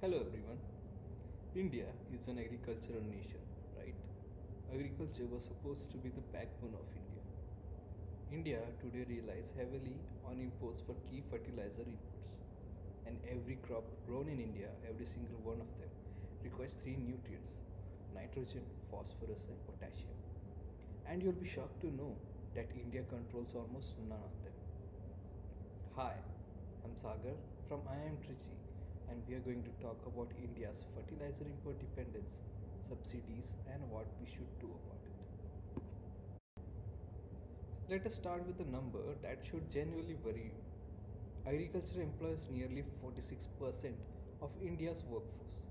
Hello everyone. India is an agricultural nation, right? Agriculture was supposed to be the backbone of India. India today relies heavily on imports for key fertilizer inputs. And every crop grown in India, every single one of them, requires three nutrients: nitrogen, phosphorus, and potassium. And you'll be shocked to know that India controls almost none of them. Hi, I'm Sagar from IIM Trichy, and we are going to talk about India's fertilizer import dependence, subsidies, and what we should do about it. Let us start with a number that should genuinely worry you. Agriculture employs nearly 46% of India's workforce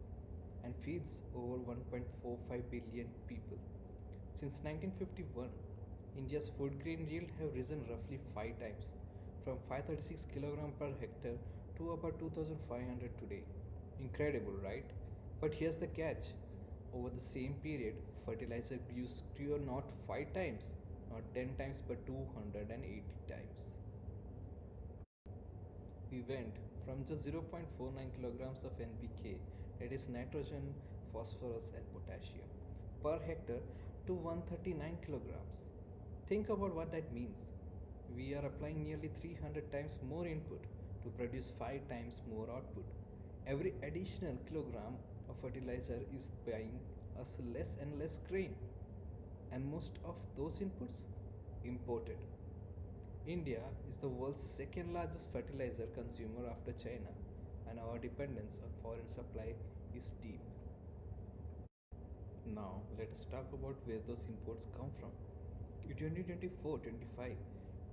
and feeds over 1.45 billion people. Since 1951, India's food grain yield have risen roughly 5 times, from 536 kg per hectare to about 2500 today. Incredible, right? But here's the catch. Over the same period, fertilizer grew not 5 times, not 10 times, but 280 times. We went from just 0.49 kilograms of NPK, that is nitrogen, phosphorus, and potassium, per hectare to 139 kilograms. Think about what that means. We are applying nearly 300 times more input to produce 5 times more output. Every additional kilogram of fertilizer is buying us less and less grain, and most of those inputs imported. India is the world's second largest fertilizer consumer after China, and our dependence on foreign supply is deep. Now, let us talk about where those imports come from. In 2024-25,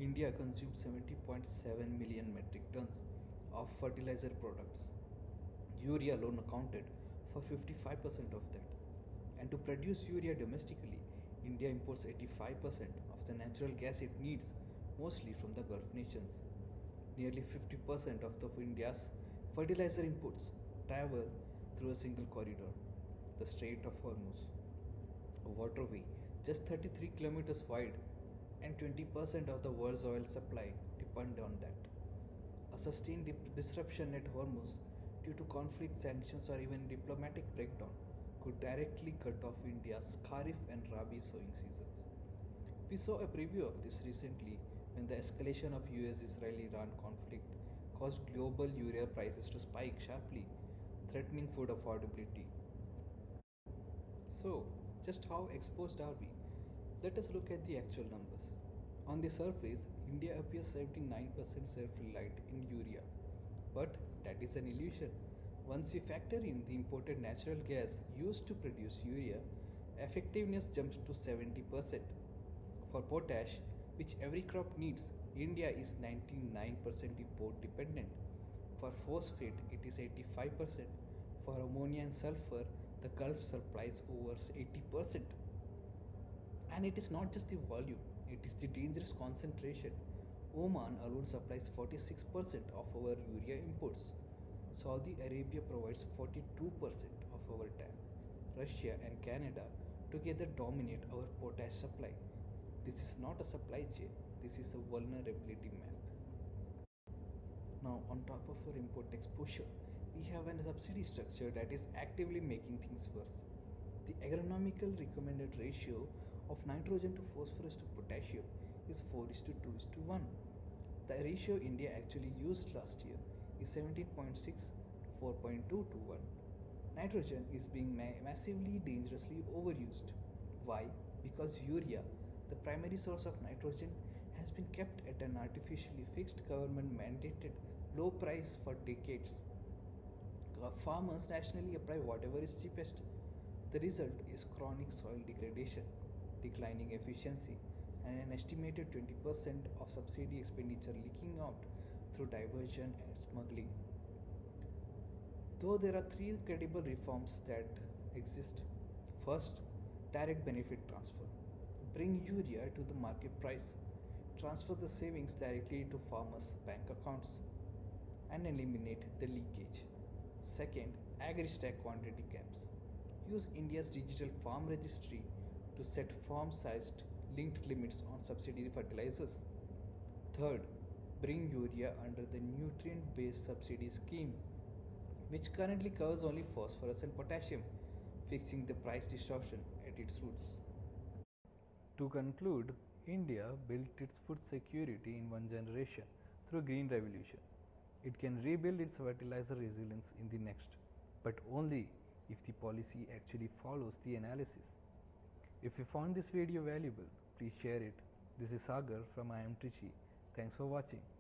India consumed 70.7 million metric tons of fertilizer products. Urea alone accounted for 55% of that. And to produce urea domestically, India imports 85% of the natural gas it needs, mostly from the Gulf nations. Nearly 50% of India's fertilizer imports travel through a single corridor, the Strait of Hormuz, a waterway just 33 kilometers wide, and 20% of the world's oil supply depend on that. A sustained disruption at Hormuz due to conflict, sanctions, or even diplomatic breakdown could directly cut off India's Kharif and Rabi sowing seasons. We saw a preview of this recently when the escalation of US Israel Iran conflict caused global urea prices to spike sharply, threatening food affordability. So, just how exposed are we? Let us look at the actual numbers. On the surface, India appears 79% self reliant in urea. But that is an illusion. Once you factor in the imported natural gas used to produce urea, effectiveness jumps to 70%. For potash, which every crop needs, India is 99% import dependent. For phosphate, it is 85%. For ammonia and sulfur, the Gulf supplies over 80%. And it is not just the volume, it is the dangerous concentration. Oman alone supplies 46% of our urea imports. Saudi Arabia provides 42% of our TAN. Russia and Canada together dominate our potash supply. This is not a supply chain, this is a vulnerability map. Now, on top of our import exposure, we have a subsidy structure that is actively making things worse. The agronomical recommended ratio of nitrogen to phosphorus to potassium is 4 is to 2 is to 1. The ratio India actually used last year is 17.6 to 4.2 to 1. Nitrogen is being massively dangerously overused. Why? Because urea, the primary source of nitrogen, has been kept at an artificially fixed government mandated low price for decades. Farmers nationally apply whatever is cheapest. The result is chronic soil degradation, declining efficiency, and an estimated 20% of subsidy expenditure leaking out through diversion and smuggling. Though there are three credible reforms that exist. First, direct benefit transfer. Bring urea to the market price. Transfer the savings directly to farmers' bank accounts and eliminate the leakage. Second, agri-stack quantity caps. Use India's digital farm registry to set farm-sized linked limits on subsidy fertilizers. Third, bring urea under the nutrient-based subsidy scheme. which currently covers only phosphorus and potassium, fixing the price distortion at its roots. To conclude, India built its food security in one generation through Green Revolution. It can rebuild its fertilizer resilience in the next, but only if the policy actually follows the analysis. If you found this video valuable, please share it. This is Sagar from I Am Trichy. Thanks for watching.